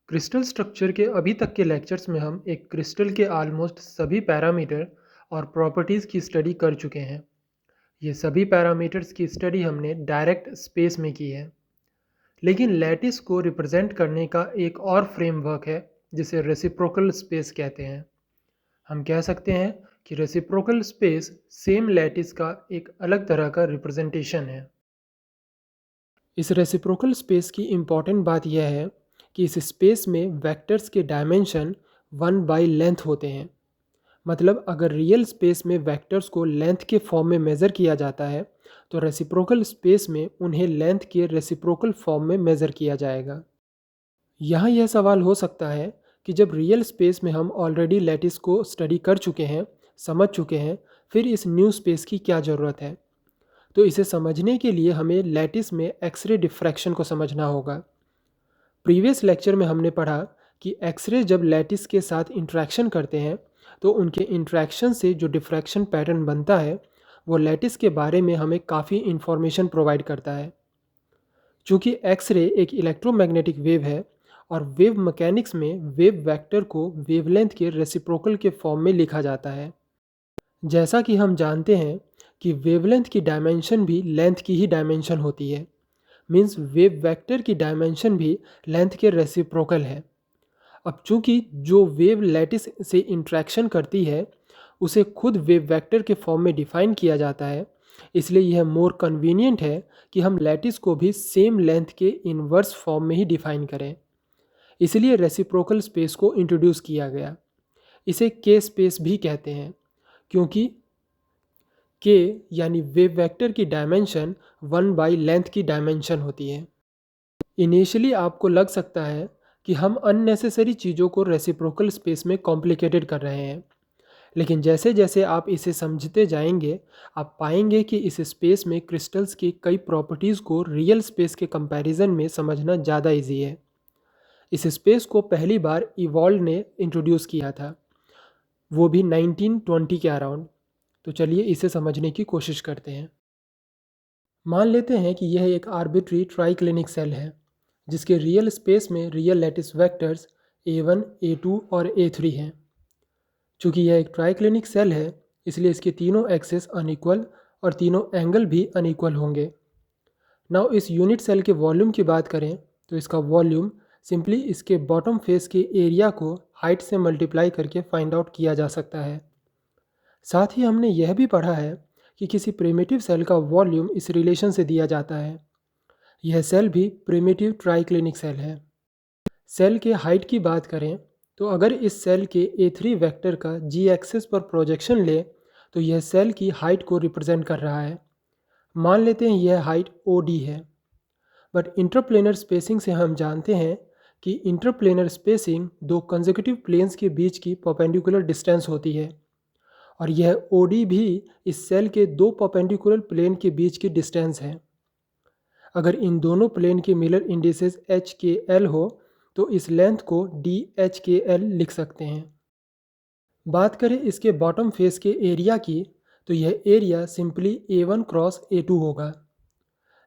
Crystal structure के अभी तक के लेक्चर्स में हम एक क्रिस्टल के ऑलमोस्ट सभी पैरामीटर और प्रॉपर्टीज़ की स्टडी कर चुके हैं। ये सभी पैरामीटर्स की स्टडी हमने डायरेक्ट स्पेस में की है। लेकिन लैटिस को रिप्रेजेंट करने का एक और फ्रेमवर्क है जिसे रेसिप्रोकल स्पेस कहते हैं। हम कह सकते हैं कि रेसिप्रोकल स्पेस सेम लैटिस का एक अलग तरह का रिप्रेजेंटेशन है। इस रेसिप्रोकल स्पेस की इम्पॉर्टेंट बात यह है कि इस स्पेस में वेक्टर्स के डायमेंशन 1/लेंथ होते हैं। मतलब अगर रियल स्पेस में वेक्टर्स को लेंथ के फॉर्म में मेज़र किया जाता है तो रेसिप्रोकल स्पेस में उन्हें लेंथ के रेसिप्रोकल फॉर्म में मेज़र किया जाएगा। यहाँ यह सवाल हो सकता है कि जब रियल स्पेस में हम ऑलरेडी लैटिस को स्टडी कर चुके हैं, समझ चुके हैं, फिर इस न्यू स्पेस की क्या ज़रूरत है। तो इसे समझने के लिए हमें लैटिस में एक्सरे डिफ्रैक्शन को समझना होगा। प्रीवियस लेक्चर में हमने पढ़ा कि एक्सरे जब लैटिस के साथ इंटरेक्शन करते हैं तो उनके इंटरेक्शन से जो डिफ्रैक्शन पैटर्न बनता है वो लैटिस के बारे में हमें काफ़ी इन्फॉर्मेशन प्रोवाइड करता है। चूँकि एक्सरे एक इलेक्ट्रोमैग्नेटिक वेव है और वेव मैकेनिक्स में वेव वेक्टर को वेवलेंथ के रेसिप्रोकल के फॉर्म में लिखा जाता है। जैसा कि हम जानते हैं कि वेवलेंथ की डायमेंशन भी लेंथ की ही डायमेंशन होती है। मीन्स वेव वेक्टर की डायमेंशन भी लेंथ के रेसिप्रोकल है। अब चूंकि जो वेव लैटिस से इंट्रैक्शन करती है उसे खुद वेव वेक्टर के फॉर्म में डिफाइन किया जाता है, इसलिए यह मोर कन्वीनियंट है कि हम लैटिस को भी सेम लेंथ के इनवर्स फॉर्म में ही डिफाइन करें। इसलिए रेसिप्रोकल स्पेस को इंट्रोड्यूस किया गया। इसे के स्पेस भी कहते हैं क्योंकि के यानी वेव वेक्टर की डायमेंशन 1/लेंथ की डायमेंशन होती है। इनिशियली आपको लग सकता है कि हम अननेसेसरी चीज़ों को रेसिप्रोकल स्पेस में कॉम्प्लिकेटेड कर रहे हैं, लेकिन जैसे जैसे आप इसे समझते जाएंगे आप पाएंगे कि इस स्पेस में क्रिस्टल्स की कई प्रॉपर्टीज़ को रियल स्पेस के कंपैरिजन में समझना ज़्यादा इजी है। इस स्पेस को पहली बार इवॉल्व ने इंट्रोड्यूस किया था, वो भी 1920 के अराउंड। तो चलिए इसे समझने की कोशिश करते हैं। मान लेते हैं कि यह एक आर्बिट्री ट्राइक्लिनिक सेल है जिसके रियल स्पेस में real lattice vectors A1, A2 और A3 हैं। चूँकि यह एक ट्राइक्लिनिक सेल है इसलिए इसके तीनों एक्सेस अनइक्वल और तीनों एंगल भी अनइक्वल होंगे। नाउ इस यूनिट सेल के वॉल्यूम की बात करें तो इसका वॉल्यूम सिंपली इसके बॉटम फेस के एरिया को हाइट से मल्टीप्लाई करके फाइंड आउट किया जा सकता है। साथ ही हमने यह भी पढ़ा है कि किसी प्रिमिटिव सेल का वॉल्यूम इस रिलेशन से दिया जाता है। यह सेल भी प्रिमिटिव ट्राइक्लिनिक सेल है। सेल के हाइट की बात करें तो अगर इस सेल के A3 वेक्टर का जी एक्सिस पर प्रोजेक्शन ले तो यह सेल की हाइट को रिप्रेजेंट कर रहा है। मान लेते हैं यह हाइट OD है। बट इंटरप्लेनर स्पेसिंग से हम जानते हैं कि इंटरप्लेनर स्पेसिंग दो कंसेक्यूटिव प्लेन्स के बीच की परपेंडिकुलर डिस्टेंस होती है और यह OD भी इस सेल के दो परपेंडिकुलर प्लेन के बीच की डिस्टेंस है। अगर इन दोनों प्लेन के मिलर इंडिसेस HKL हो तो इस लेंथ को DHKL लिख सकते हैं। बात करें इसके बॉटम फेस के एरिया की तो यह area simply A1 cross A2 होगा।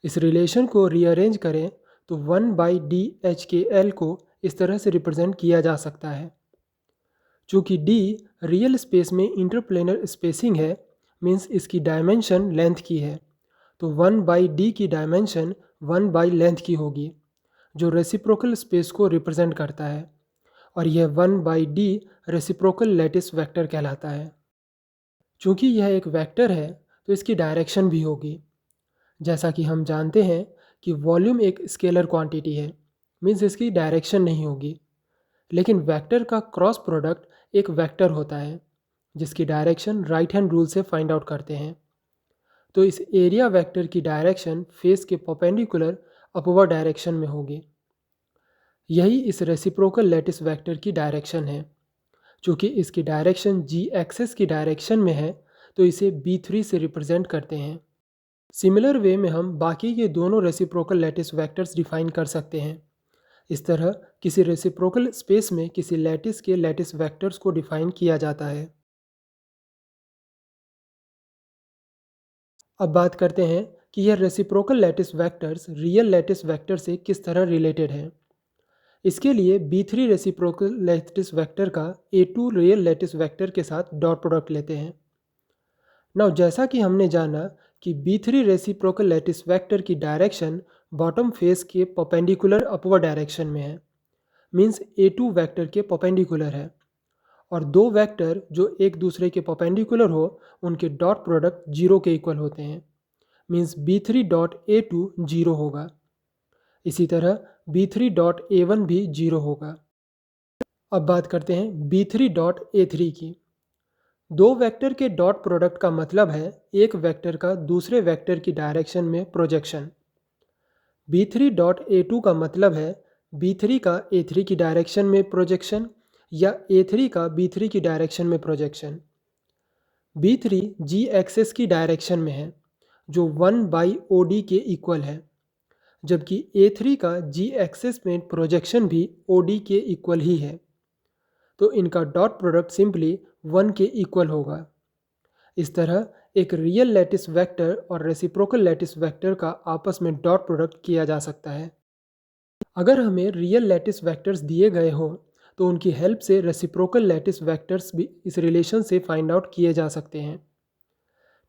इस रिलेशन को रीअरेंज करें तो 1/DHKL को इस तरह से रिप्रेजेंट किया जा सकता है। चूँकि D रियल स्पेस में इंटरप्लेनर स्पेसिंग है मीन्स इसकी डायमेंशन लेंथ की है, तो 1/D की डायमेंशन 1/लेंथ की होगी जो रेसिप्रोकल स्पेस को रिप्रेजेंट करता है और यह 1/D रेसिप्रोकल लैटिस वेक्टर कहलाता है। चूँकि यह एक वेक्टर है तो इसकी डायरेक्शन भी होगी। जैसा कि हम जानते हैं कि वॉल्यूम एक स्केलर क्वांटिटी है मीन्स इसकी डायरेक्शन नहीं होगी, लेकिन वेक्टर का क्रॉस प्रोडक्ट एक वेक्टर होता है जिसकी डायरेक्शन राइट हैंड रूल से फाइंड आउट करते हैं। तो इस एरिया वेक्टर की डायरेक्शन फेस के परपेंडिकुलर अपवर्ड डायरेक्शन में होगी। यही इस रेसिप्रोकल लैटिस वेक्टर की डायरेक्शन है। चूँकि इसकी डायरेक्शन जी एक्सिस की डायरेक्शन में है तो इसे B3 से रिप्रेजेंट करते हैं। सिमिलर वे में हम बाकी के दोनों रेसिप्रोकल लैटिस वेक्टर्स डिफाइन कर सकते हैं। इस तरह किसी रेसिप्रोकल स्पेस में किसी लैटिस के लैटिस वेक्टर्स को डिफाइन किया जाता है। अब बात करते हैं कि यह reciprocal lattice vectors real lattice vector से किस तरह रिलेटेड हैं। इसके लिए B3 रेसिप्रोकल लैटिस वेक्टर का A2 रियल लैटिस वेक्टर के साथ डॉट प्रोडक्ट लेते हैं। नाउ जैसा कि हमने जाना कि B3 रेसिप्रोकल लैटिस वेक्टर की डायरेक्शन बॉटम फेस के परपेंडिकुलर अपवर्ड डायरेक्शन में है, मींस A2 वेक्टर के परपेंडिकुलर है, और दो वेक्टर जो एक दूसरे के परपेंडिकुलर हो उनके डॉट प्रोडक्ट जीरो के इक्वल होते हैं, means B3 dot A2 zero होगा। इसी तरह B3 डॉट A1 भी जीरो होगा। अब बात करते हैं B3 डॉट A3 की। दो वेक्टर के डॉट प्रोडक्ट का मतलब है एक वेक्टर का दूसरे वेक्टर की डायरेक्शन में प्रोजेक्शन। B3 डॉट A2 का मतलब है B3 का A3 की डायरेक्शन में प्रोजेक्शन या A3 का B3 की डायरेक्शन में प्रोजेक्शन। B3 G एक्सेस की डायरेक्शन में है जो 1/OD के इक्वल है, जबकि A3 का G एक्सेस में प्रोजेक्शन भी OD के इक्वल ही है, तो इनका डॉट प्रोडक्ट सिंपली 1 के इक्वल होगा। इस तरह एक रियल लैटिस वेक्टर और रेसिप्रोकल लैटिस वेक्टर का आपस में डॉट प्रोडक्ट किया जा सकता है। अगर हमें रियल लैटिस वेक्टर्स दिए गए हों तो उनकी हेल्प से रेसिप्रोकल लैटिस वेक्टर्स भी इस रिलेशन से फाइंड आउट किए जा सकते हैं।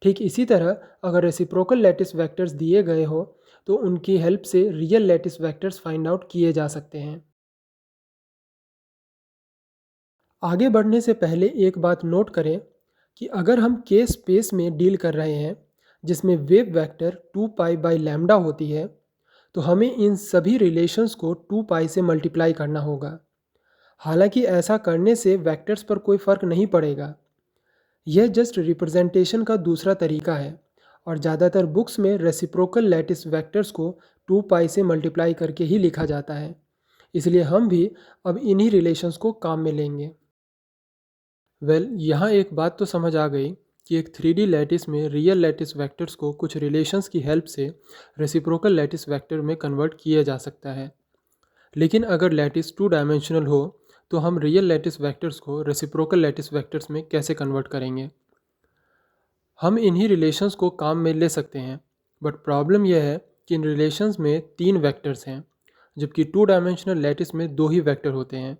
ठीक इसी तरह अगर रेसिप्रोकल लैटिस वेक्टर्स दिए गए हो तो उनकी हेल्प से real lattice vectors find out किए जा सकते हैं। आगे बढ़ने से पहले एक बात नोट करें कि अगर हम के स्पेस में डील कर रहे हैं जिसमें वेव वेक्टर 2π/λ होती है, तो हमें इन सभी रिलेशंस को 2π से मल्टीप्लाई करना होगा। हालांकि ऐसा करने से वेक्टर्स पर कोई फ़र्क नहीं पड़ेगा, यह जस्ट रिप्रेजेंटेशन का दूसरा तरीका है और ज़्यादातर बुक्स में रेसिप्रोकल लैटिस वेक्टर्स को 2π से मल्टीप्लाई करके ही लिखा जाता है, इसलिए हम भी अब इन्हीं रिलेशंस को काम में लेंगे। यहाँ एक बात तो समझ आ गई कि एक 3D लैटिस में रियल लैटिस वेक्टर्स को कुछ रिलेशंस की हेल्प से रेसिप्रोकल लैटिस वेक्टर में कन्वर्ट किया जा सकता है। लेकिन अगर लैटिस 2 डायमेंशनल हो तो हम रियल लैटिस वेक्टर्स को रेसिप्रोकल लैटिस वेक्टर्स में कैसे कन्वर्ट करेंगे? हम इन्हीं रिलेशंस को काम में ले सकते हैं, बट प्रॉब्लम यह है कि इन रिलेशंस में 3 वेक्टर्स हैं, जबकि 2 डायमेंशनल लैटिस में 2 ही वेक्टर होते हैं।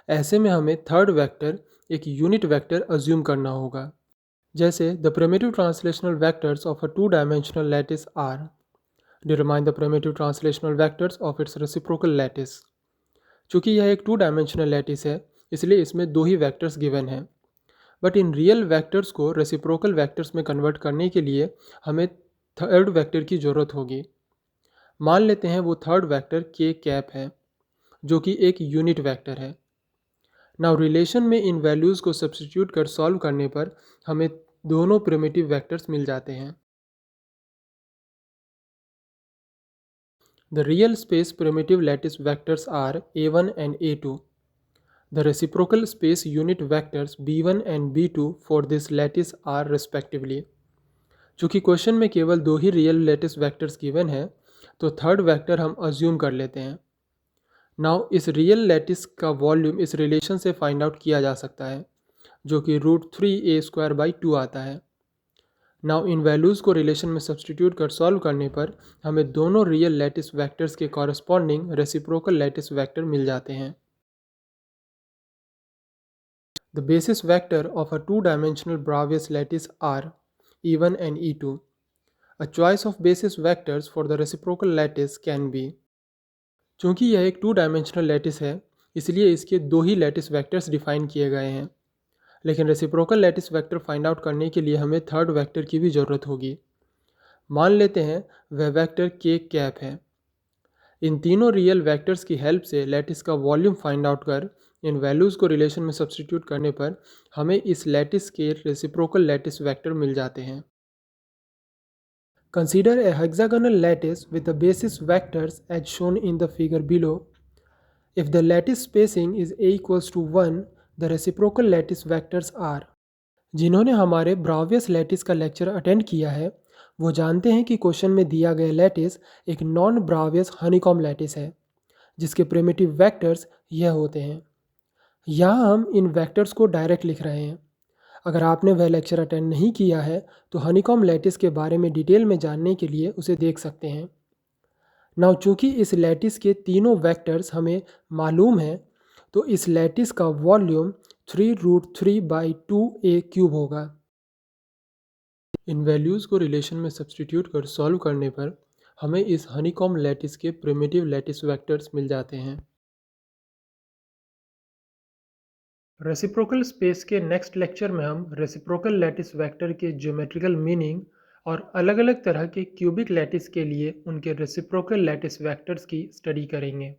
ऐसे में हमें थर्ड वेक्टर एक यूनिट वेक्टर अज्यूम करना होगा, जैसे the primitive translational vectors of a 2 dimensional lattice are, determine the primitive translational vectors of its reciprocal lattice. चूँकि यह एक 2 डायमेंशनल लैटिस है इसलिए इसमें 2 ही वेक्टर्स गिवन हैं, बट इन रियल वेक्टर्स को रेसिप्रोकल वेक्टर्स में कन्वर्ट करने के लिए हमें थर्ड वेक्टर की ज़रूरत होगी। मान लेते हैं वो थर्ड वेक्टर के कैप है जो कि एक यूनिट वेक्टर है। नाउ रिलेशन में इन वैल्यूज़ को सब्स्टिट्यूट कर सॉल्व करने पर हमें दोनों प्रिमिटिव वेक्टर्स मिल जाते हैं। The real space primitive lattice vectors are A1 and A2. The reciprocal space unit vectors B1 and B2 for this lattice are respectively. चूँकि क्वेश्चन में केवल 2 ही रियल लैटिस वेक्टर्स गिवन है तो थर्ड वेक्टर हम assume कर लेते हैं। Now इस रियल लैटिस का वॉल्यूम इस रिलेशन से फाइंड आउट किया जा सकता है जो कि √3a² आता है। नाउ इन वैल्यूज़ को रिलेशन में सब्स्टिट्यूट कर सॉल्व करने पर हमें दोनों रियल लैटिस वेक्टर्स के कॉरस्पॉन्डिंग रेसिप्रोकल लैटिस वेक्टर मिल जाते हैं। The basis vector of a two-dimensional Bravais lattice are E1 and E2. A choice of basis vectors for the reciprocal lattice can be. चूँकि यह एक 2 डायमेंशनल लैटिस है इसलिए इसके 2 ही लैटिस वेक्टर्स डिफाइन किए गए हैं, लेकिन reciprocal lattice vector find out करने के लिए हमें थर्ड वेक्टर की भी ज़रूरत होगी। मान लेते हैं वह वेक्टर के कैप है। इन तीनों रियल वेक्टर्स की हेल्प से लैटिस का वॉल्यूम फाइंड आउट कर इन वैल्यूज़ को रिलेशन में सब्स्टिट्यूट करने पर हमें इस लैटिस के रेसिप्रोकल लैटिस वेक्टर मिल जाते हैं। Consider a hexagonal lattice with the basis vectors as shown in the figure below. If the lattice spacing is a equals to 1, the reciprocal lattice vectors are. जिन्होंने हमारे Bravais lattice का lecture attend किया है वो जानते हैं कि question में दिया गया लैटिस एक नॉन ब्रावियस हनीकॉम लैटिस है जिसके प्रिमिटिव वेक्टर्स यह होते हैं। यहाँ हम इन वेक्टर्स को डायरेक्ट लिख रहे हैं। अगर आपने वह लेक्चर अटेंड नहीं किया है तो हनीकॉम लैटिस के बारे में डिटेल में जानने के लिए उसे देख सकते हैं। नाउ चूंकि इस लैटिस के तीनों वेक्टर्स हमें मालूम हैं, तो इस लैटिस का वॉल्यूम 3√3/2a³ होगा। इन वैल्यूज़ को रिलेशन में सब्स्टिट्यूट कर सॉल्व करने पर हमें इस हनीकॉम्ब लैटिस के प्रिमिटिव लैटिस वेक्टर्स मिल जाते हैं। रेसिप्रोकल स्पेस के नेक्स्ट लेक्चर में हम रेसिप्रोकल लैटिस वेक्टर के ज्योमेट्रिकल मीनिंग और अलग-अलग तरह के क्यूबिक लैटिस के लिए उनके रेसिप्रोकल लैटिस वेक्टर्स की स्टडी करेंगे।